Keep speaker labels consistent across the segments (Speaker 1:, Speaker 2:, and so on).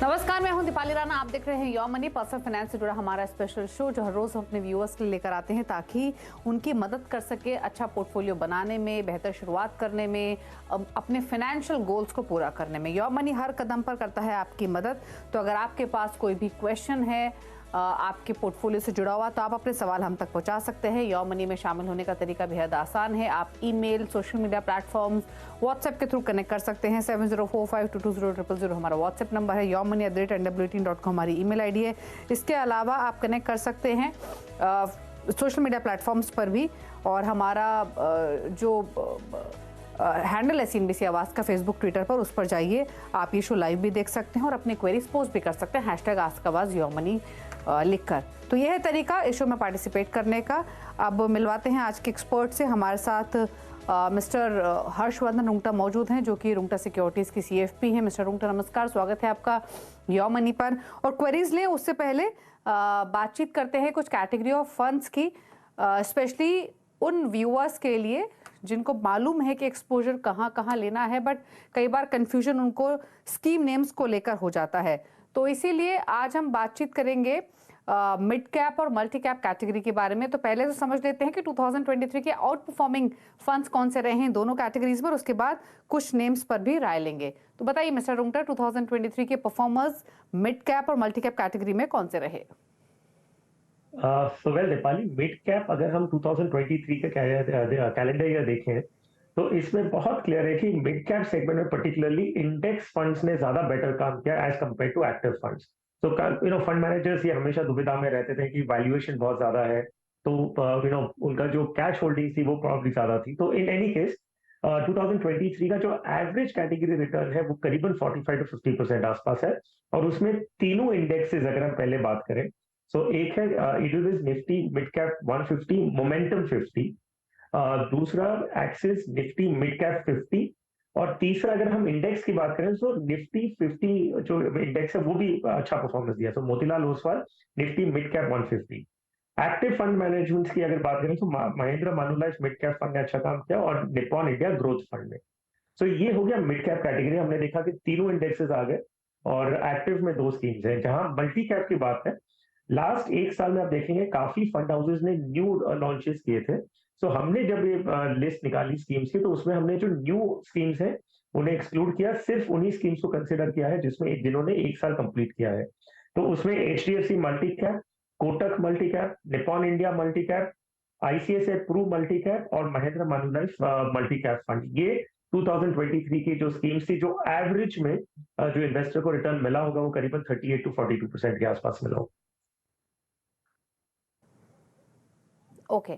Speaker 1: नमस्कार, मैं हूं दीपाली राणा। आप देख रहे हैं योर मनी, पर्सनल फाइनेंस से जुड़ा हमारा स्पेशल शो जो हर रोज हम अपने व्यूअर्स के लिए लेकर आते हैं ताकि उनकी मदद कर सके अच्छा पोर्टफोलियो बनाने में, बेहतर शुरुआत करने में, अपने फाइनेंशियल गोल्स को पूरा करने में। योर मनी हर कदम पर करता है आपकी मदद। तो अगर आपके पास कोई भी क्वेश्चन है आपके पोर्टफोलियो से जुड़ा हुआ तो आप अपने सवाल हम तक पहुंचा सकते हैं। योर मनी में शामिल होने का तरीका बेहद आसान है। आप email, social media platforms, WhatsApp के थ्रू कनेक्ट कर सकते हैं। 7045220000 हमारा व्हाट्सएप नंबर है। yourmoney@nwt.com हमारी ईमेल आईडी है। इसके अलावा आप कनेक्ट कर सकते हैं सोशल मीडिया प्लेटफॉर्म्स पर भी, और हमारा जो हैंडल है CNBC आवाज़ का फेसबुक, ट्विटर पर, उस पर जाइए। आप ये शो लाइव भी देख सकते हैं और अपनी क्वेरीज पोस्ट भी कर सकते हैं #AskAwaz योर मनी लिखकर। तो यह है तरीका इस शो में पार्टिसिपेट करने का। अब मिलवाते हैं आज के एक्सपर्ट से। हमारे साथ मिस्टर हर्षवर्धन रुंगटा मौजूद हैं जो कि रुंगटा सिक्योरिटीज़ की CFP हैं। मिस्टर रुंगटा, नमस्कार, स्वागत है आपका योर मनी पर। और क्वेरीज लें उससे पहले बातचीत करते हैं कुछ कैटेगरी ऑफ फंड्स की, स्पेशली उन व्यूअर्स के लिए जिनको मालूम है कि एक्सपोजर कहाँ कहाँ लेना है, बट कई बार कंफ्यूजन उनको स्कीम नेम्स को लेकर हो जाता है। तो इसीलिए आज हम बातचीत करेंगे मिड कैप और मल्टी कैप कैटेगरी के बारे में। तो पहले तो समझ लेते हैं कि 2023 के आउट परफॉर्मिंग फंड्स कौन से रहे हैं दोनों कैटेगरीज में, और उसके बाद कुछ नेम्स पर भी राय लेंगे। तो बताइए मिस्टर रुंगटा, 2023 के परफॉर्मर्स मिड कैप और मल्टी कैप कैटेगरी में कौन से रहे?
Speaker 2: So well Deepali, mid cap अगर हम 2023 का कैलेंडर ईयर देखें तो इसमें बहुत क्लियर है कि मिड कैप सेगमेंट में पर्टिकुलरली इंडेक्स फंड्स ने ज्यादा बेटर काम किया as compared to active funds. तो फंड मैनेजर्स ये हमेशा दुविधा में रहते थे कि वैल्यूएशन बहुत ज्यादा है, तो उनका जो कैश होल्डिंग थी वो प्रॉब्ली ज्यादा थी। तो इन एनी केस 2023 का जो एवरेज कैटेगरी रिटर्न है वो करीबन 45 to 50% आसपास है। और उसमें तीनों इंडेक्सेस अगर हम पहले बात करें, सो एक है इडिविस निफ्टी मिड कैप 150 मोमेंटम 50, दूसरा एक्सिस निफ्टी मिड कैप 50, और तीसरा अगर हम इंडेक्स की बात करें तो निफ्टी 50 जो इंडेक्स है वो भी अच्छा परफॉर्मेंस दिया। So Motilal Oswal Nifty mid cap 150। Active fund management की अगर बात करें तो Mahindra Manulife mid cap fund ने अच्छा काम किया, और निप्पॉन इंडिया ग्रोथ फंड ने। सो ये हो गया मिड कैप कैटेगरी। हमने देखा कि तीनों इंडेक्सेस आ गए और एक्टिव में दो स्कीम्स हैं। जहां मल्टी कैप की बात है, लास्ट एक साल में आप देखेंगे काफी फंड हाउसेस ने न्यू लॉन्चेस किए थे। सो हमने जब ये लिस्ट निकाली स्कीम्स की तो उसमें हमने जो न्यू स्कीम्स हैं उन्हें एक्सक्लूड किया, सिर्फ उन्हीं स्कीम्स को कंसिडर किया है जिन्होंने एक साल कंप्लीट किया है। तो उसमें HDFC multi cap, Kotak multi cap, Nippon India multi cap, ICICI Pru multi cap और Mahindra Manulife multi cap fund, ये 2023 की जो स्कीम्स थी, जो एवरेज में जो इन्वेस्टर को रिटर्न मिला होगा वो करीबन 38 to 42% के आसपास मिला होगा।
Speaker 1: ओके,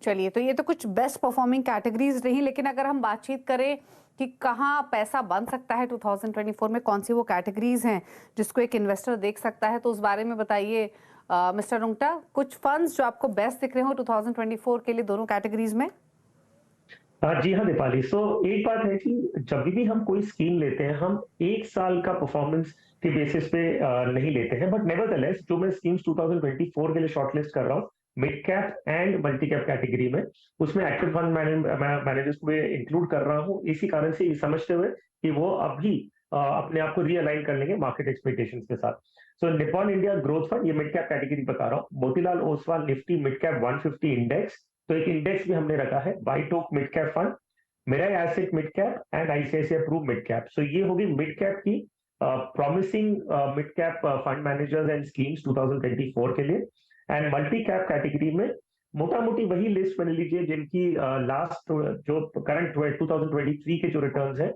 Speaker 1: चलिए, तो ये तो कुछ बेस्ट परफॉर्मिंग कैटेगरीज रही, लेकिन अगर हम बातचीत करें कि कहाँ पैसा बन सकता है 2024 में, कौन सी वो कैटेगरीज हैं जिसको एक इन्वेस्टर देख सकता है, तो उस बारे में बताइए मिस्टर रुंगटा। कुछ फंड्स जो आपको बेस्ट दिख रहे हो 2024 के लिए दोनों कैटेगरीज में?
Speaker 2: जी हाँ दीपाली, सो एक बात है कि जब भी हम कोई स्कीम लेते हैं हम एक साल का परफॉर्मेंस के बेसिस पे नहीं लेते हैं, बट नेवरदलेस जो मैं स्कीम्स 2024 के लिए शॉर्टलिस्ट कर रहा हूँ mid cap and multi cap category में, उसमें एक्टिव फंड मैनेजर्स को इंक्लूड कर रहा हूँ, इसी कारण से ये समझते हुए कि वो अभी अपने आप को रीअलाइन कर लेंगे मार्केट एक्सपेक्टेशंस के साथ। So Nippon India growth fund, ये मिड कैप कैटेगरी बता रहा हूँ। Motilal Oswal Nifty mid cap 150 index, तो एक इंडेक्स भी हमने रखा है। WhiteOak mid cap fund, Mirae asset mid cap and ICICI Pru mid cap. So ये होगी मिड कैप की promising mid cap fund managers and schemes 2024 के लिए। एंड मल्टी कैप कैटेगरी में मोटा मोटी वही लिस्ट बना लीजिए जिनकी लास्ट जो करंट 2023 के जो रिटर्न्स हैं,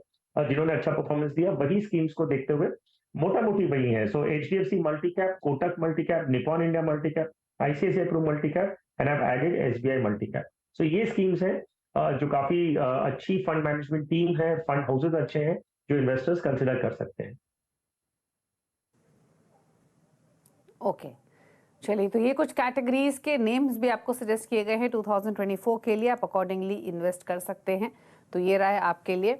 Speaker 2: जिन्होंने अच्छा परफॉर्मेंस दिया, वही स्कीम्स को देखते हुए मोटा मोटी वही है। So HDFC multi cap, Kotak multi cap, Nippon India multi cap, ICICI Pru multi cap and I have added SBI multi cap. So ये स्कीम्स हैं जो काफी अच्छी फंड मैनेजमेंट टीम है, फंड हाउसेस अच्छे हैं जो इन्वेस्टर्स कंसिडर कर सकते हैं।
Speaker 1: ओके, चलिए, तो ये कुछ कैटेगरीज के नेम्स भी आपको सजेस्ट किए गए हैं 2024 के लिए, आप अकॉर्डिंगली इन्वेस्ट कर सकते हैं। तो ये रहा है आपके लिए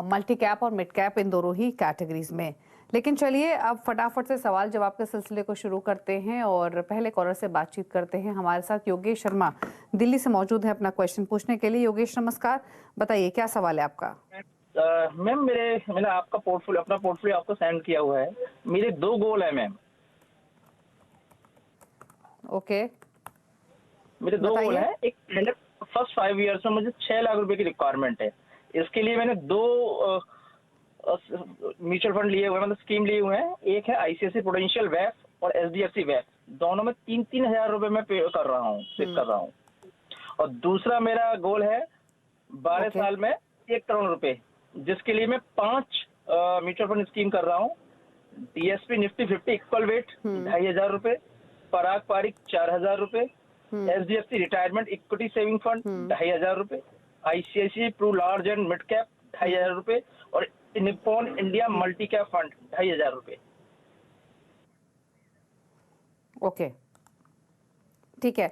Speaker 1: मल्टी कैप और मिड कैप, इन दोनों ही कैटेगरीज में। लेकिन चलिए अब फटाफट से सवाल जवाब के सिलसिले को शुरू करते हैं और पहले कॉलर से बातचीत करते हैं। हमारे साथ योगेश शर्मा दिल्ली से मौजूद है अपना क्वेश्चन पूछने के लिए। योगेश नमस्कार, बताइए क्या सवाल है आपका?
Speaker 3: मैम मैंने आपका पोर्टफोलियो अपना पोर्टफोलियो आपको सेंड किया हुआ है। मेरे 2 गोल है मैम।
Speaker 1: ओके,
Speaker 3: मेरे 2 गोल
Speaker 1: बताइए।
Speaker 3: हैं। एक पहले फर्स्ट 5 इयर्स में मुझे 6 लाख रुपए की रिक्वायरमेंट है। इसके लिए मैंने 2 म्यूचुअल फंड लिए हुए हैं, मतलब स्कीम लिए हुए हैं। एक है आईसीआईसी प्रूडेंशियल वैप और एचडीएफसी वैप। दोनों में 3-3 हजार रुपए मैं पे कर रहा हूँ, सेव कर रहा हूँ। और दूसरा मेरा गोल है 12
Speaker 1: ओके,
Speaker 3: साल में 1 करोड़ रुपए, जिसके लिए मैं 5 म्यूचुअल फंड स्कीम कर रहा हूँ। डीएसपी निफ्टी 50 इक्वल वेट 2500 रुपए, पराग पारिक 4000 रुपए, HDFC retirement equity saving fund 2500 रुपए, ICICI Pru large and mid cap 2500 रुपए और Nippon India multi cap fund 2500 रुपए।
Speaker 1: ओके, ठीक है।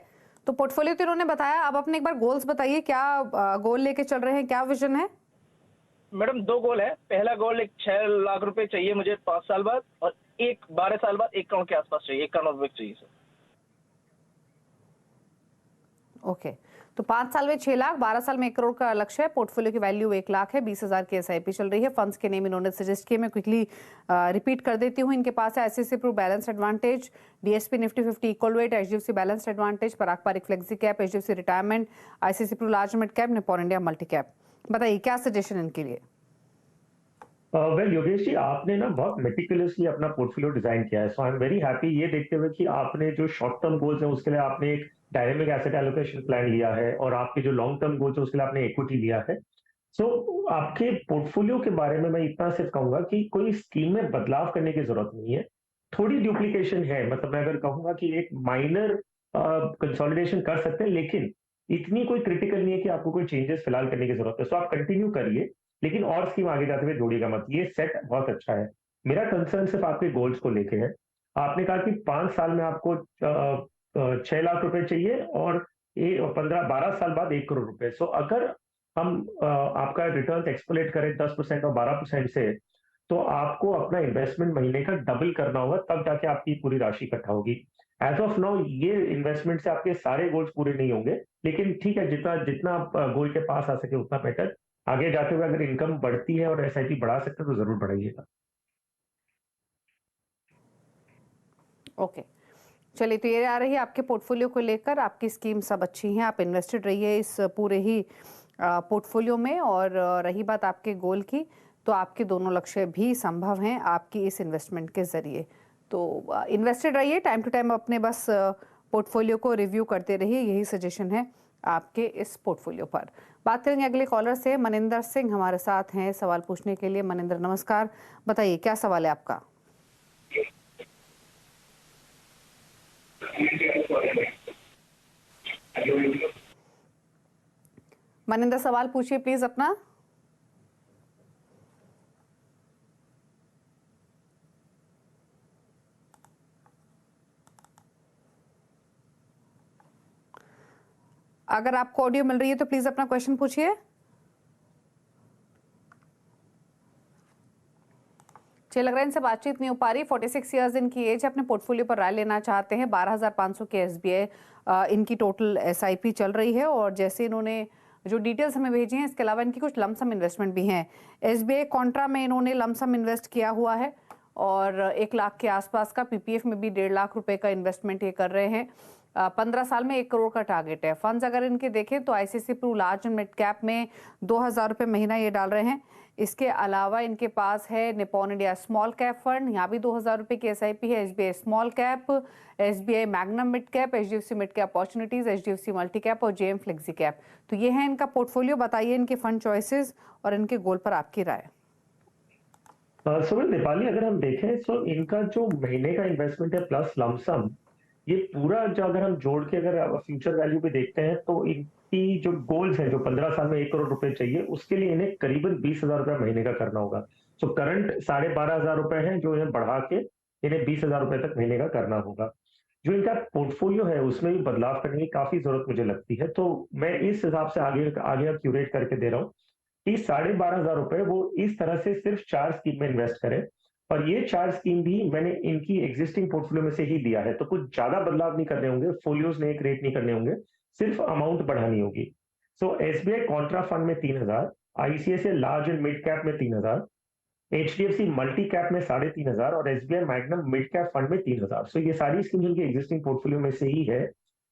Speaker 1: तो पोर्टफोलियो तो इन्होंने बताया, अब अपने एक बार गोल्स बताइए, क्या गोल लेके चल रहे हैं, क्या विजन है?
Speaker 3: मैडम 2 गोल है। पहला गोल एक 6 लाख रुपए चाहिए मुझे 5 साल बाद, और एक 12 साल बाद 1 करोड़ के आसपास चाहिए, 1 करोड़ रुपए चाहिए सर।
Speaker 1: ओके, तो 5 साल में 6 लाख, 12 साल में 1 करोड़ का लक्ष्य है। पोर्टफोलियो की वैल्यू 1 लाख है। 20,000 की एसआईपी चल रही है। फंड्स के नेम इन्होंने सजेस्ट किए, मैं क्विकली रिपीट कर देती हूँ। इनके पास है ICICI Pru balanced advantage, DSP Nifty 50 equal weight, HDFC balanced advantage, Parag Parikh flexi cap, HDFC retirement, ICICI Pru large mid cap, Nippon India multi cap. बताइए क्या सजेशन इनके लिए?
Speaker 2: वेल योगेश जी, आपने ना बहुत मेटिकुलसली अपना पोर्टफोलियो डिजाइन किया है, सो आई एम वेरी हैप्पी ये देखते हुए कि आपने जो शॉर्ट टर्म गोल्स है उसके लिए आपने एक डायनेमिक एसेट एलोकेशन प्लान लिया है, और आपके जो लॉन्ग टर्म गोल्स है उसके लिए आपने इक्विटी लिया है। सो आपके पोर्टफोलियो के बारे में मैं इतना सिर्फ कहूंगा कि कोई स्कीम में बदलाव करने की जरूरत नहीं है। थोड़ी डुप्लीकेशन है, मतलब मैं अगर कहूंगा कि एक माइनर कंसोलिडेशन कर सकते हैं, लेकिन इतनी कोई क्रिटिकल नहीं है कि आपको कोई चेंजेस फिलहाल करने की जरूरत है। सो आप कंटिन्यू करिए, लेकिन और स्कीम आगे जाते हुए जोड़िएगा मत। ये सेट बहुत अच्छा है। मेरा कंसर्न सिर्फ आपके गोल्स को लेके है। आपने कहा कि 5 साल में आपको 6 लाख रुपए चाहिए, और 12 साल बाद 1 करोड़ रुपए। सो अगर हम आपका रिटर्न एक्सपोलेट करें 10% और 12% से, तो आपको अपना इन्वेस्टमेंट महीने का डबल करना होगा, तब जाके आपकी पूरी राशि इकट्ठा होगी। एज ऑफ नाउ ये इन्वेस्टमेंट से आपके सारे गोल्स पूरे नहीं होंगे, लेकिन ठीक है, जितना जितना आप गोल के पास आ सके उतना बेटर। आगे जाते हुए अगर इनकम बढ़ती है और एसआईपी बढ़ा सकते हैं तो जरूर बढ़ाइएगा।
Speaker 1: ओके, चलिए, तो ये आ रही है आपके पोर्टफोलियो को लेकर। आपकी स्कीम सब अच्छी हैं, आप इन्वेस्टेड रहिए इस पूरे ही पोर्टफोलियो में। और रही बात आपके गोल की, तो आपके दोनों लक्ष्य भी संभव हैं आपकी इस इन्वेस्टमेंट के जरिए। तो इन्वेस्टेड रहिए, टाइम टू टाइम अपने बस पोर्टफोलियो को रिव्यू करते रहिए, यही सजेशन है आपके इस पोर्टफोलियो पर। बात करेंगे अगले कॉलर से। मनिंदर सिंह हमारे साथ हैं सवाल पूछने के लिए। मनिंदर नमस्कार, बताइए क्या सवाल है आपका? मनिंदर सवाल पूछिए प्लीज अपना। अगर आपको ऑडियो मिल रही है तो प्लीज अपना क्वेश्चन पूछिए। मुझे लग रहा है इनसे बातचीत नहीं हो पा रही। 46 ईयर्स इनकी एज है, अपने पोर्टफोलियो पर राय लेना चाहते हैं। 12,500 के एसबीआई इनकी टोटल एसआईपी चल रही है। और जैसे इन्होंने जो डिटेल्स हमें भेजी हैं, इसके अलावा इनकी कुछ लमसम इन्वेस्टमेंट भी हैं। एसबीआई कॉन्ट्रा में इन्होंने लमसम इन्वेस्ट किया हुआ है, और 1 लाख के आसपास का। पीपीएफ में भी 1.5 लाख रुपए का इन्वेस्टमेंट ये कर रहे हैं। 15 साल में 1 करोड़ का टारगेट है। फंड्स अगर इनके देखें तो ICICI Pru large and mid cap में 2,000 रुपये महीना ये डाल रहे हैं। इसके अलावा इनके पास है Nippon India small cap fund, यहाँ भी 2,000 रुपये की एसआईपी है। SBI small cap, SBI magnum mid cap, HDFC mid cap opportunities, HDFC multi cap और जेएम फ्लेक्सी कैप। तो ये है इनका पोर्टफोलियो। बताइए इनके फंड चॉइसेस और इनके गोल पर आपकी राय।
Speaker 2: सुमित नेपाली, अगर हम देखें तो इनका जो महीने का इन्वेस्टमेंट है प्लस लमसम, ये पूरा जो अगर हम जोड़ के अगर फ्यूचर वैल्यू पे देखते हैं, तो इनकी जो गोल्स हैं, जो 15 साल में 1 करोड़ रुपए चाहिए, उसके लिए इन्हें करीबन 20,000 रुपए महीने का करना होगा। सो करंट 12,500 रुपए है, जो इन्हें बढ़ा के इन्हें 20,000 रुपए तक महीने का करना होगा। जो इनका पोर्टफोलियो है उसमें भी बदलाव करने की काफी जरूरत मुझे लगती है, तो मैं इस हिसाब से आगे आगे क्यूरेट करके दे रहा हूँ कि 12,500 रुपए वो इस तरह से सिर्फ 4 स्कीम में इन्वेस्ट करें। और ये 4 स्कीम भी मैंने इनकी एग्जिस्टिंग पोर्टफोलियो में से ही दिया है, तो कुछ ज्यादा बदलाव नहीं करने होंगे, फोलियोज नए क्रिएट नहीं करने होंगे, सिर्फ अमाउंट बढ़ानी होगी। सो एसबीआई कॉन्ट्रा फंड में 3,000, ICICI large and mid cap में 3,000, एचडीएफसी मल्टी कैप में 3,500 और SBI magnum mid cap fund में 3,000। सो ये सारी स्कीम्स उनके एग्जिस्टिंग पोर्टफोलियो में से ही है।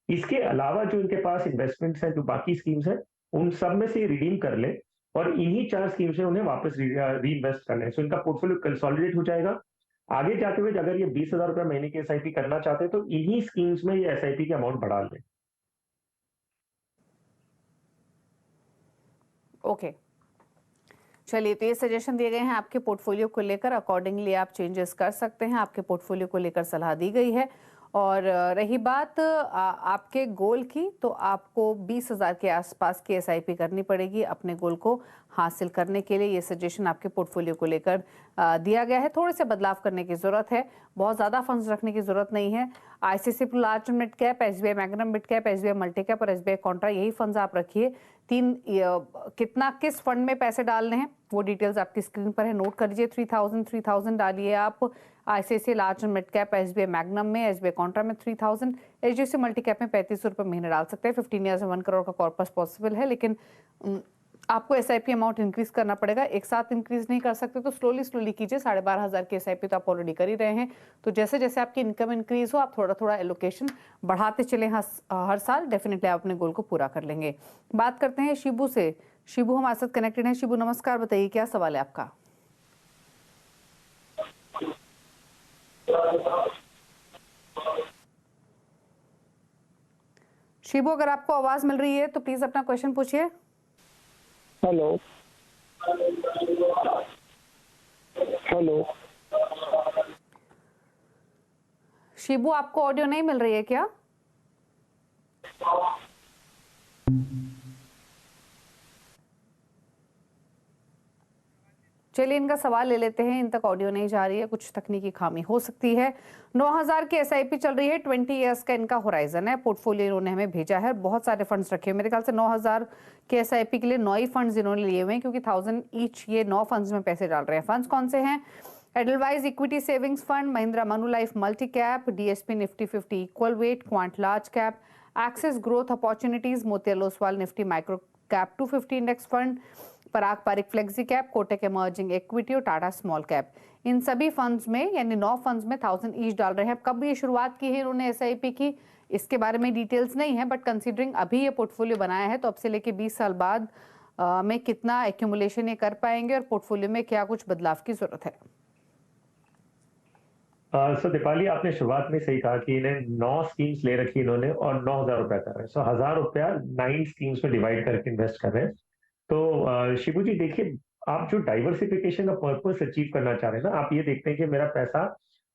Speaker 2: इसके अलावा जो इनके पास इन्वेस्टमेंट्स हैं, जो बाकी स्कीम्स हैं, उन सब में से रिडीम कर ले और इन्हीं 4 स्कीम से उन्हें वापस री इन्वेस्ट करना है। सो इनका पोर्टफोलियो कंसोलिडेट हो जाएगा। आगे जाते हुए अगर ये 20,000 रुपए महीने की एसआईपी करना चाहते हैं तो इन्हीं स्कीम्स में ये एसआईपी की अमाउंट बढ़ा लें।
Speaker 1: ओके, चलिए, तो ये सजेशन दिए गए हैं आपके पोर्टफोलियो को लेकर। अकॉर्डिंगली आप चेंजेस कर सकते हैं। आपके पोर्टफोलियो को लेकर सलाह दी गई है। और रही बात आपके गोल की, तो आपको 20,000 के आसपास की एसआईपी करनी पड़ेगी अपने गोल को हासिल करने के लिए। ये सजेशन आपके पोर्टफोलियो को लेकर दिया गया है। थोड़े से बदलाव करने की जरूरत है, बहुत ज़्यादा फंड्स रखने की जरूरत नहीं है। ICICI large mid cap, SBI magnum mid cap, SBI multi cap और एसबीआई कॉन्ट्रा, यही फंड्स आप रखिए। कितना किस फंड में पैसे डालने हैं वो डिटेल्स आपकी स्क्रीन पर है, नोट कर लीजिए। 3,000 डालिए आप ICICI large and mid cap, SBI magnum में, एसबीआई कॉन्ट्रा में 3,000, एचडीएफसी मल्टी कैप में 3500 रुपये महीने डाल सकते हैं। 15 ईयर्स में 1 करोड़ का कॉर्पस पॉसिबल है, लेकिन आपको एसआईपी अमाउंट इंक्रीज करना पड़ेगा। एक साथ इंक्रीज नहीं कर सकते, तो स्लोली कीजिए। 12,500 की एसआईपी तो आप ऑलरेडी कर ही रहे हैं। तो जैसे जैसे आपकी इनकम इंक्रीज हो, आप थोड़ा थोड़ा एलोकेशन बढ़ाते चलें हर साल। डेफिनेटली आप अपने गोल को पूरा कर लेंगे। बात करते हैं शिबू से। शिबू हमारे साथ कनेक्टेड है। शिबू नमस्कार, बताइए क्या सवाल है आपका। शिबू, अगर आपको आवाज मिल रही है तो प्लीज अपना क्वेश्चन पूछिए।
Speaker 4: हेलो हेलो
Speaker 1: शिबू, आपको ऑडियो नहीं मिल रही है क्या? चलिए, इनका सवाल ले लेते हैं। इन तक ऑडियो नहीं जा रही है, कुछ तकनीकी खामी हो सकती है। 9,000 की एसआईपी चल रही है। 20 इयर्स का इनका होराइजन है। पोर्टफोलियो इन्होंने हमें भेजा है। बहुत सारे फंड्स रखे हुए, मेरे ख्याल से 9,000 के एसआईपी के लिए 9 ही फंड्स इन्होंने लिए हुए हैं, क्योंकि 1,000 ईच ये 9 फंड्स में पैसे डाल रहे हैं। फंड्स कौन से हैं? Edelweiss equity savings fund, Mahindra Manulife multi cap, DSP Nifty 50 equal weight, Quant large cap, Axis growth opportunities, Motilal Oswal Nifty micro cap 250 index fund, Parag Parikh flexi cap, Kotak emerging equity और टाटा स्मॉल कैप। इन सभी फंड्स में, यानी 9 फंड्स में 1,000 each डाल रहे हैं। कब ये शुरुआत की है इन्होंने एसआईपी की, इसके बारे में डिटेल्स नहीं है, बट कंसीडरिंग अभी ये पोर्टफोलियो बनाया है, तो अब से लेके 20 साल बाद में कितना एक्यूमुलेशन ये कर पाएंगे और पोर्टफोलियो में क्या कुछ बदलाव की जरूरत है।
Speaker 2: सो दीपाली, आपने शुरुआत में सही कहा कि इन्हें 9 स्कीम्स ले रखी इन्होंने और 9,000 रुपया कर रहे हैं। सो 1,000 रुपया 9 स्कीम्स में डिवाइड करके इन्वेस्ट कर रहे हैं। तो शिबू जी देखिए, आप जो डाइवर्सिफिकेशन का पर्पस अचीव करना चाह रहे हैं ना, आप ये देखते हैं कि मेरा पैसा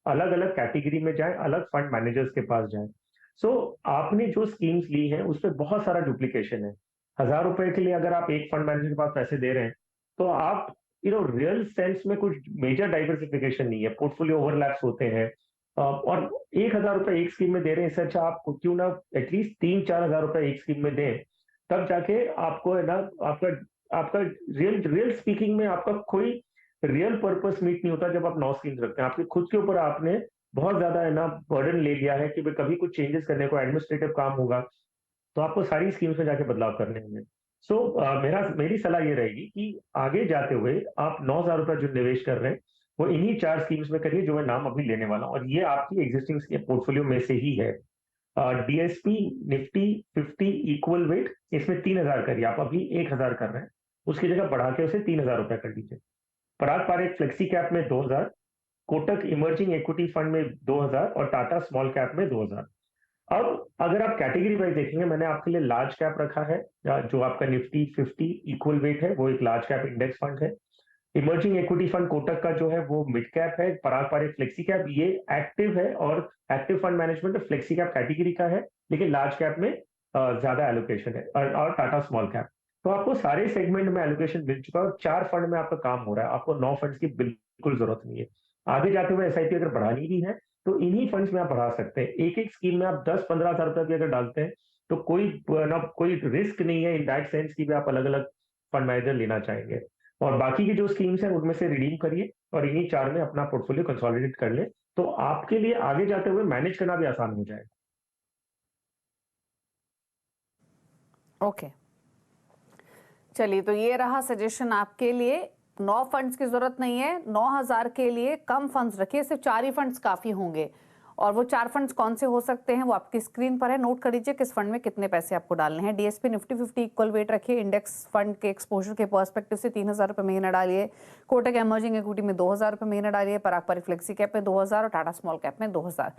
Speaker 2: अलग अलग कैटेगरी में जाए, अलग फंड मैनेजर्स के पास जाए। सो आपने जो स्कीम्स ली हैं उसमें बहुत सारा डुप्लीकेशन है। 1,000 रुपए के लिए अगर आप एक फंड मैनेजर के पास पैसे दे रहे हैं तो आप रियल सेंस में कुछ मेजर डाइवर्सिफिकेशन नहीं है, पोर्टफोलियो ओवरलैप्स होते हैं। और 1,000 रुपए एक स्कीम में दे रहे हैं, इससे अच्छा आप क्यों ना एटलीस्ट 3-4 हज़ार रुपए एक स्कीम में दें, तब जाके आपको है ना, आपका आपका रियल स्पीकिंग में आपका कोई रियल पर्पस मीट नहीं होता। जब आप 9 स्कीम्स रखते हैं, आपके खुद के ऊपर आपने बहुत ज्यादा है ना बर्डन ले लिया है कि भाई कभी कुछ चेंजेस करने को, एडमिनिस्ट्रेटिव काम होगा, तो आपको सारी स्कीम्स में जाके बदलाव करने होंगे। सो मेरी सलाह ये रहेगी कि आगे जाते हुए आप 9,000 रुपए जो निवेश कर रहे हैं वो इन्हीं 4 स्कीम्स में करिए जो मैं नाम अभी लेने वाला हूँ, और ये आपकी एग्जिस्टिंग पोर्टफोलियो में से ही है। डीएसपी निफ्टी 50 इक्वल वेट, इसमें 3,000 करिए। आप अभी 1,000 कर रहे हैं, उसकी जगह बढ़ा के उसे 3,000 रुपए कर दीजिए। पराग पारिक फ्लेक्सी कैप में 2,000, कोटक इमर्जिंग इक्विटी फंड में 2,000 और टाटा स्मॉल कैप में 2,000। अब अगर आप कैटेगरी वाइज देखेंगे, मैंने आपके लिए लार्ज कैप रखा है, जो आपका निफ्टी 50 इक्वल वेट है, वो एक लार्ज कैप इंडेक्स फंड है। इमर्जिंग इक्विटी फंड कोटक का जो है वो मिड कैप है। पराग पारिक फ्लेक्सी कैप ये एक्टिव है, और active fund management flexi cap category का है, लेकिन लार्ज कैप में ज्यादा एलोकेशन है। और टाटा स्मॉल कैप, तो आपको सारे सेगमेंट में एलोकेशन मिल चुका है और 4 फंड में आपका काम हो रहा है। आपको 9 फंड्स की बिल्कुल जरूरत नहीं है। आगे जाते हुए एसआईपी अगर बढ़ानी भी है तो इन्हीं फंड्स में आप बढ़ा सकते हैं। एक एक स्कीम में आप 10-15 हज़ार रुपए भी अगर डालते हैं तो कोई रिस्क नहीं है इन दैट सेंस की भी आप अलग अलग फंड मैनेजर लेना चाहेंगे। और बाकी की जो स्कीम्स हैं उनमें से रिडीम करिए और इन्हीं 4 में अपना पोर्टफोलियो कंसोलिडेट कर ले, तो आपके लिए आगे जाते हुए मैनेज करना भी आसान हो जाएगा।
Speaker 1: ओके, चलिए, तो ये रहा सजेशन आपके लिए। 9 फंड्स की जरूरत नहीं है, 9,000 के लिए कम फंड्स रखिए, सिर्फ 4 ही फंड्स काफी होंगे। और वो 4 फंड्स कौन से हो सकते हैं वो आपकी स्क्रीन पर है, नोट कर लीजिए किस फंड में कितने पैसे आपको डालने हैं। डीएसपी निफ्टी 50 इक्वल वेट रखिए, इंडेक्स फंड के एक्सपोजर के पर्सपेक्टिव से 3,000 रुपये महीना डालिए, कोटक एमर्जिंग इक्विटी में 2,000 रुपये महीना डालिए, पराग पारिक फ्लेक्सी कैप में 2,000 और टाटा स्मॉल कैप में 2,000।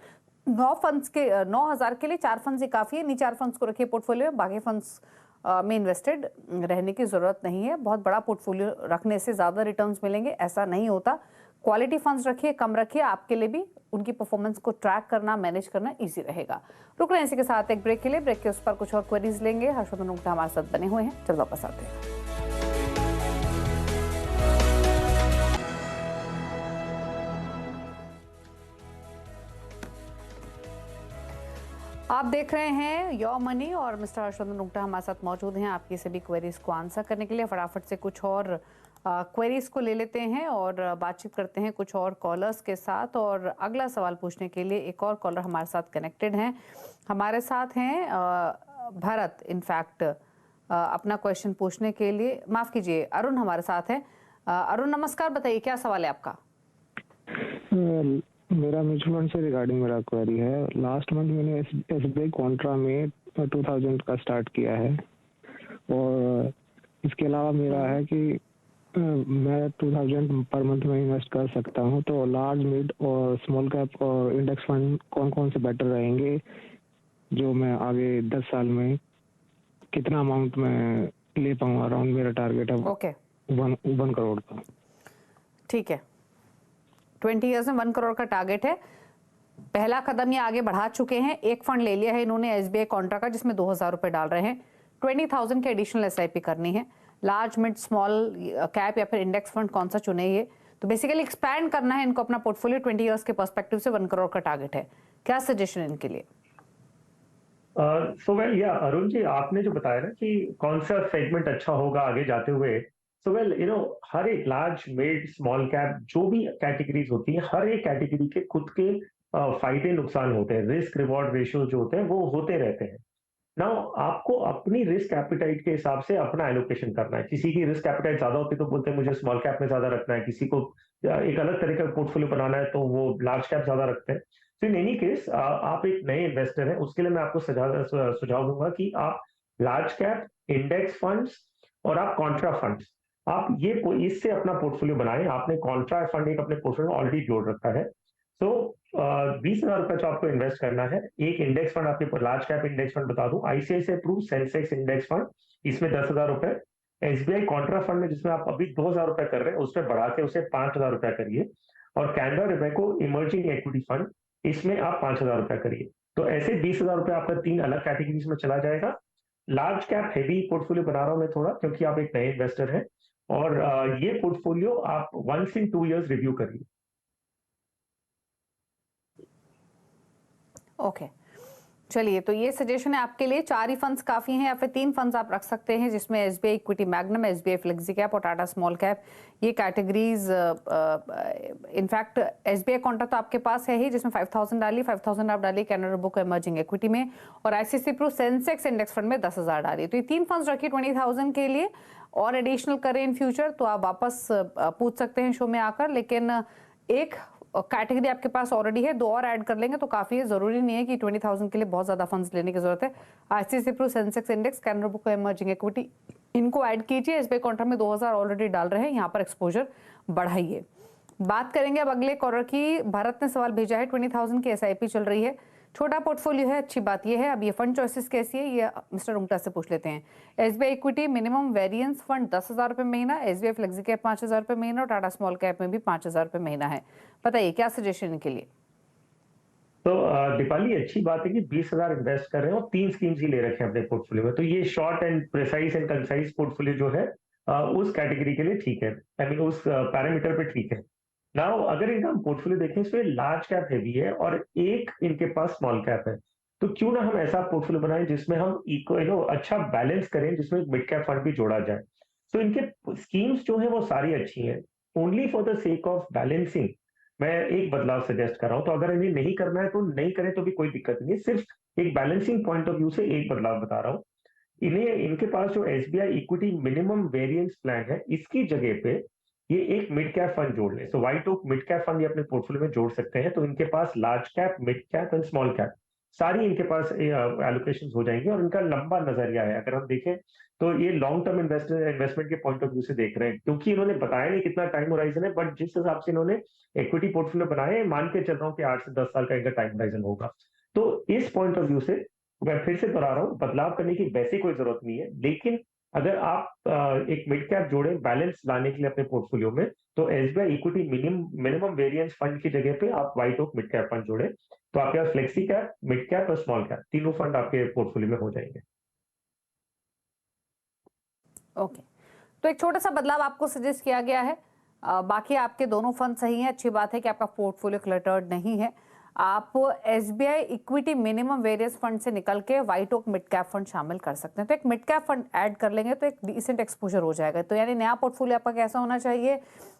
Speaker 1: 9,000 के लिए 4 फंड्स ही काफी है। इन 4 फंड्स को रखिए पोर्टफोलियो में, बाकी फंड्स में इन्वेस्टेड रहने की जरूरत नहीं है। बहुत बड़ा पोर्टफोलियो रखने से ज्यादा रिटर्न्स मिलेंगे ऐसा नहीं होता। क्वालिटी फंड्स रखिए, कम रखिए, आपके लिए भी उनकी परफॉर्मेंस को ट्रैक करना, मैनेज करना इजी रहेगा। रुक रहे हैं इसी के साथ एक ब्रेक के लिए। ब्रेक के उस पर कुछ और क्वेरीज लेंगे। हर्षवर्धन उंगटा हमारे साथ बने हुए हैं, चल वापस आते हैं। आप देख रहे हैं योर मनी और मिस्टर हर्षवर्धन उंगटा हमारे साथ मौजूद हैं आपकी सभी क्वेरीज को आंसर करने के लिए। फटाफट से कुछ और क्वेरीज को ले लेते हैं और बातचीत करते हैं कुछ और कॉलर्स के साथ। और अगला सवाल पूछने के लिए एक और कॉलर हमारे साथ कनेक्टेड हैं। हमारे साथ हैं भरत, इनफैक्ट अपना क्वेश्चन पूछने के लिए। माफ कीजिए, अरुण हमारे साथ हैं। अरुण नमस्कार, बताइए क्या सवाल है आपका?
Speaker 4: मेरा म्यूचुअल फंड से रिगार्डिंग मेरा क्वेरी है। लास्ट मंथ मैंने एसबीआई कॉन्ट्रा में 2000 का स्टार्ट किया है और इसके अलावा मेरा है कि मैं 2000 पर मंथ में इन्वेस्ट कर सकता हूं। तो लार्ज, मिड और स्मॉल कैप और इंडेक्स फंड कौन कौन से बेटर रहेंगे जो मैं आगे 10 साल में कितना अमाउंट में ले पाऊंगा? अराउंड मेरा टारगेट है
Speaker 1: ओके
Speaker 4: 1 करोड़ का।
Speaker 1: ठीक है, 20 ईयर्स में 1 करोड़ का टारगेट है। पहला कदम ये आगे बढ़ा चुके हैं। एक फंड ले लिया है इन्होंने एसबीआई कॉन्ट्रा का, जिसमें 2,000 रुपए डाल रहे हैं। 20,000 की एडिशनल एसआईपी करनी है। लार्ज, मिड, स्मॉल कैप या फिर इंडेक्स फंड कौन सा चुने ये, तो बेसिकली एक्सपैंड करना है इनको अपना पोर्टफोलियो। 20 ईयर्स के पर्सपेक्टिव से 1 करोड़ का टारगेट है। क्या सजेशन इनके लिए?
Speaker 2: सो वेल, या अरुण जी, आपने जो बताया ना कि कौन सा सेगमेंट अच्छा होगा आगे जाते हुए, सो वेल हर एक लार्ज, मिड, स्मॉल कैप जो भी कैटेगरीज होती है, हर एक कैटेगरी के खुद के फायदे नुकसान होते हैं। रिस्क रिवॉर्ड रेशियो जो होते हैं वो होते रहते हैं। नाउ आपको अपनी रिस्क एपिटाइट के हिसाब से अपना एलोकेशन करना है। किसी की रिस्क एपिटाइट ज्यादा होती है तो बोलते हैं मुझे स्मॉल कैप में ज्यादा रखना है, किसी को एक अलग तरह का पोर्टफोलियो बनाना है तो वो लार्ज कैप ज्यादा रखते हैं। तो इन एनी केस आप एक नए इन्वेस्टर हैं, उसके लिए मैं आपको सुझाव दूंगा कि आप लार्ज कैप, इंडेक्स फंड्स और आप कॉन्ट्रा फंड्स, आप ये इससे अपना पोर्टफोलियो बनाएं। आपने कॉन्ट्रा फंड एक अपने पोर्टफोलियो में ऑलरेडी जोड़ रखा है। तो 20,000 रुपए जो आपको इन्वेस्ट करना है, एक इंडेक्स फंड, आपके लार्ज कैप इंडेक्स फंड बता दूं, ICICI Pru Sensex index fund, इसमें 10,000 रुपए। एसबीआई कॉन्ट्रा फंड में जिसमें आप अभी 2,000 रुपए कर रहे हैं, उसमें बढ़ा के उसे 5,000 रुपए करिए। और कैनरा रिबेको इमर्जिंग इक्विटी फंड, इसमें आप 5,000 रुपए करिए। तो ऐसे 20,000 रुपए आपका 3 अलग कैटेगरीज में चला जाएगा। लार्ज कैप हेवी पोर्टफोलियो बना रहा हूं मैं थोड़ा, क्योंकि आप एक नए इन्वेस्टर हैं। और ये पोर्टफोलियो आप 1 in 2 years रिव्यू करिए।
Speaker 1: ओके चलिए, तो ये सजेशन है आपके लिए। 4 ही फंड्स काफी हैं या फिर 3 फंड्स आप रख सकते हैं, जिसमें SBI equity magnum, SBI flexi cap और टाटा स्मॉल कैप, ये कैटेगरीज। इनफैक्ट एसबीआई कॉन्ट्रा तो आपके पास है ही, जिसमें 5,000 डालिए, 5,000 आप डालिए कैनरा बुक इमर्जिंग इक्विटी में, और ICICI Pru Sensex index fund में 10,000 डालिए। तो ये 3 फंड्स रखिए 20,000 के लिए। और एडिशनल करें इन फ्यूचर तो आप वापस पूछ सकते हैं शो में आकर, लेकिन एक कैटेगरी आपके पास ऑलरेडी है, 2 और ऐड कर लेंगे तो काफी है। जरूरी नहीं है कि 20,000 के लिए बहुत ज्यादा फंड्स लेने की जरूरत है। ICICI Pru Sensex index, Canara बुक इमर्जिंग इक्विटी, इनको ऐड कीजिए। एसबीआई कॉन्ट्रा में 2,000 ऑलरेडी डाल रहे हैं, यहाँ पर एक्सपोजर बढ़ाइए। बात करेंगे अब अगले कॉलर की। भारत ने सवाल भेजा है, 20,000 की एसआईपी चल रही है, छोटा पोर्टफोलियो है, अच्छी बात यह है। अब ये फंड चॉइसेस कैसी है ये मिस्टर उंगटा से पूछ लेते हैं। SBI equity minimum variance fund 10,000 रुपए महीना, एसबीआई फ्लेक्सी कैप 5,000 रुपए महीना और टाटा स्मॉल कैप में भी 5,000 रुपए महीना है। बताइए क्या सजेशन के लिए?
Speaker 2: तो दीपाली, अच्छी बात है कि 20,000 इन्वेस्ट कर रहे हैं और 3 स्कीम्स ही ले रखे हैं अपने पोर्टफोलियो में। तो ये short and precise and concise portfolio जो है उस कैटेगरी के लिए ठीक है, आई मीन उस पैरामीटर पे ठीक है। नाउ अगर इनका हम पोर्टफोलियो देखें, इसमें लार्ज कैप हैवी है और एक इनके पास स्मॉल कैप है। तो क्यों ना हम ऐसा पोर्टफोलियो बनाएं जिसमें हम इको अच्छा बैलेंस करें, जिसमें मिड कैप फंड भी जोड़ा जाए। तो इनके स्कीम्स जो है वो सारी अच्छी हैं। Only for the sake of balancing मैं एक बदलाव सजेस्ट कर रहा हूं। तो अगर इन्हें नहीं करना है तो नहीं करें, तो भी कोई दिक्कत नहीं है। सिर्फ एक बैलेंसिंग पॉइंट ऑफ व्यू से एक बदलाव बता रहा हूं। इन्हें इनके पास जो SBI equity minimum variance plan है, इसकी जगह पे ये एक मिड कैप फंड जोड़ ले। So white okay mid cap fund ये अपने पोर्टफोलियो में जोड़ सकते हैं। तो इनके पास large cap, mid cap and small cap सारी इनके पास एलोकेशन हो जाएंगे और इनका लंबा नजरिया है। अगर हम देखें तो ये लॉन्ग टर्म इन्वेस्टमेंट के पॉइंट ऑफ व्यू से देख रहे हैं, क्योंकि इन्होंने बताया नहीं कितना टाइम होराइजन है, बट जिस हिसाब से इन्होंने इक्विटी पोर्टफोलियो बनाया है, मान के चल रहा हूँ कि 8 से 10 साल का इनका टाइम होराइजन होगा। तो इस पॉइंट ऑफ व्यू से मैं फिर से दोहरा रहा हूँ, बदलाव करने की वैसे कोई जरूरत नहीं है, लेकिन अगर आप एक मिड कैप जोड़े बैलेंस लाने के लिए अपने पोर्टफोलियो में, तो SBI equity minimum variance fund की जगह पे आप White okay mid cap fund जोड़े, तो आपके पास फ्लेक्सी कैप, मिड कैप और स्मॉल कैप तीनों फंड आपके पोर्टफोलियो में हो जाएंगे।
Speaker 1: ओके, तो एक छोटा सा बदलाव आपको सजेस्ट किया गया है। बाकी आपके दोनों फंड सही हैं। अच्छी बात है कि आपका पोर्टफोलियो क्लटर्ड नहीं है। आप SBI equity minimum variance fund से निकल के White okay mid cap fund शामिल कर सकते हैं। तो एक मिड कैप फंड ऐड कर लेंगे तो एक डिसेंट एक्सपोजर हो जाएगा। तो यानी नया पोर्टफोलियो आपका कैसा होना चाहिए?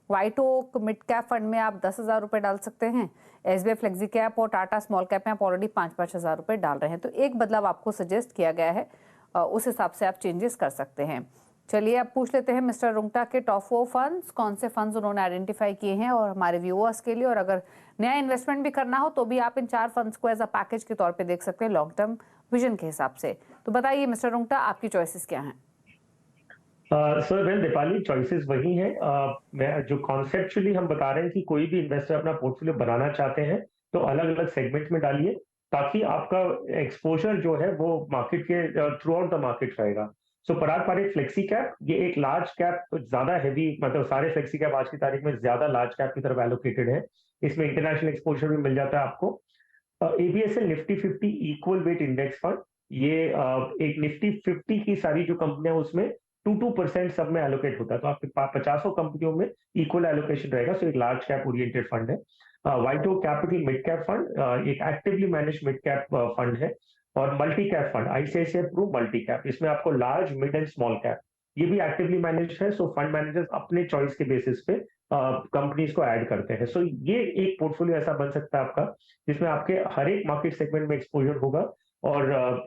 Speaker 1: White okay mid cap fund में आप 10,000 रुपये डाल सकते हैं। एसबीआई फ्लेक्सी कैप और टाटा स्मॉल कैप में आप ऑलरेडी 5-5 हज़ार रुपये डाल रहे हैं। तो एक बदलाव आपको सजेस्ट किया गया है, उस हिसाब से आप चेंजेस कर सकते हैं। चलिए अब पूछ लेते हैं मिस्टर रुंगटा के टॉप 4 फंड्स, कौन से फंड्स उन्होंने आइडेंटिफाई किए हैं और हमारे व्यूअर्स के लिए, और अगर नया इन्वेस्टमेंट भी करना हो तो भी आप इन 4 फंड्स को एज अ पैकेज के तौर पे देख सकते हैं लॉन्ग टर्म विजन के हिसाब से। तो बताइए मिस्टर रुंगटा, आपकी चॉइसेस क्या हैं?
Speaker 2: सर वेल दीपाली, चॉइसेस वही हैं। मैं जो कॉन्सेप्चुअली हम बता रहे हैं कि कोई भी इन्वेस्टर अपना पोर्टफोलियो बनाना चाहते हैं तो अलग अलग सेगमेंट में डालिए, ताकि आपका एक्सपोजर जो है वो मार्केट के थ्रू आउट द मार्केट रहेगा। सो पराग पारेख फ्लेक्सी कैप, ये एक लार्ज कैप, ज्यादा हैवी, मतलब सारे फ्लेक्सी कैप आज की तारीख में ज्यादा लार्ज कैप की तरफ एलोकेटेड है। इसमें इंटरनेशनल एक्सपोजर भी मिल जाता है आपको। ABSL Nifty 50 equal weight index fund, ये एक निफ्टी 50 की सारी जो कंपनियां उसमें 2% सब में एलोकेट होता है, तो आपके 50 कंपनियों में इक्वल एलोकेशन रहेगा। सो एक लार्ज कैप ओरिएंटेड फंड है। White oak capital mid cap fund एक actively manage mid cap fund है। और multi cap fund ICICI pru multi cap, इसमें आपको large, mid and small cap, ये भी एक्टिवली मैनेज है। सो फंड मैनेजर्स अपने चॉइस के बेसिस पे कंपनीज को ऐड करते हैं। सो ये एक पोर्टफोलियो ऐसा बन सकता है आपका, जिसमें आपके हर एक मार्केट सेगमेंट में एक्सपोजर होगा। और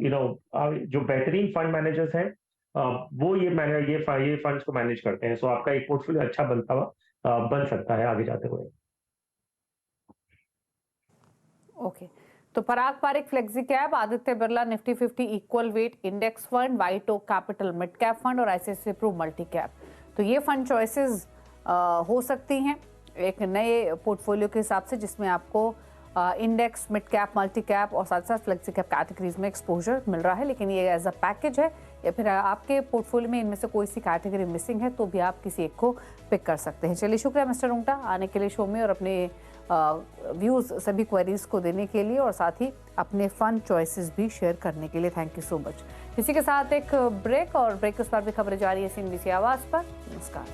Speaker 2: जो बेहतरीन फंड मैनेजर्स हैं वो ये फंड्स को मैनेज करते हैं। सो आपका एक पोर्टफोलियो अच्छा बनता हुआ बन सकता है आगे जाते हुए।
Speaker 1: ओके, तो Parag Parekh flexi cap, Aditya Birla Nifty 50 equal weight index fund, white oak capital mid cap fund और आईसीआईसीआई प्रू मल्टी कैप, तो ये फंड चॉइसेस हो सकती हैं एक नए पोर्टफोलियो के हिसाब से, जिसमें आपको index, mid cap, multi cap और साथ साथ फ्लेक्सी कैप कैटेगरीज में एक्सपोजर मिल रहा है। लेकिन ये एज अ पैकेज है, या फिर आपके पोर्टफोलियो में इनमें से कोई सी कैटेगरी मिसिंग है तो भी आप किसी एक को पिक कर सकते हैं। चलिए, शुक्रिया मिस्टर रुंगटा आने के लिए शो में और अपने व्यूज़ सभी क्वेरीज को देने के लिए और साथ ही अपने फंड चॉइसेस भी शेयर करने के लिए। Thank you so much. इसी के साथ एक ब्रेक, और ब्रेक के उस पर भी खबरें जारी है CNBC आवाज़ पर। नमस्कार।